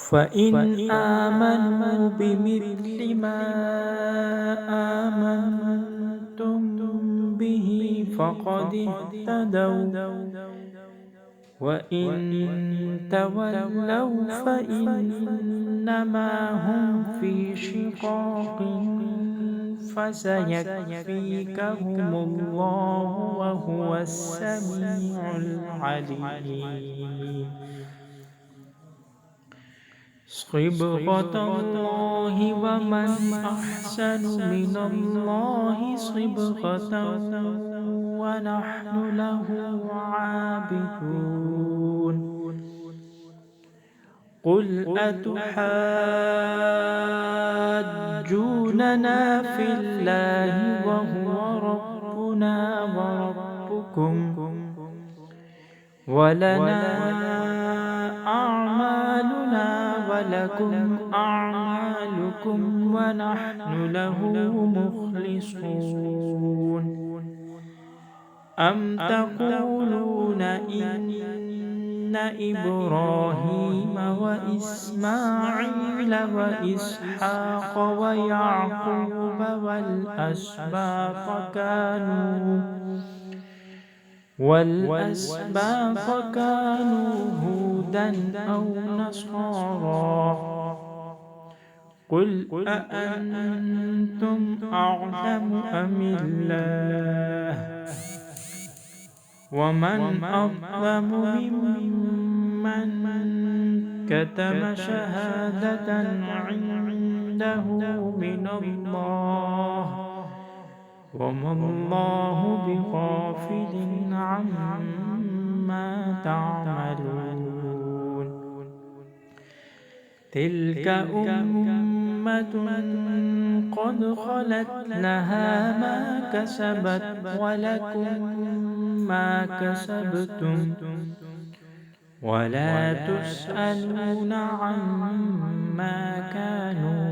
فإن آمنوا بمثل ما آمنتم به فقد اهتدوا، وإن تولوا فإنما هم في شقاق فسيكفيكهم الله وهو السميع العليم. صبغة الله ومن أحسن من الله صبغة ونحن له عابدون. قل أتحاجوننا في الله وهو ربنا وربكم ولنا أعمالنا ولكم أعمالكم ونحن له مخلصون. أم تقولون إن إبراهيم وإسماعيل وإسحاق ويعقوب والأسباط كانوا هودا أو نصارى؟ قل أأنتم أعلم أم الله؟ ومن أظلم ممن كتم شهادة عنده من الله وما الله بغافل عما تعملون. تلك أمة قد خلت لها ما كسبت ولكم ما كسبتم ولا تسألون عما كانوا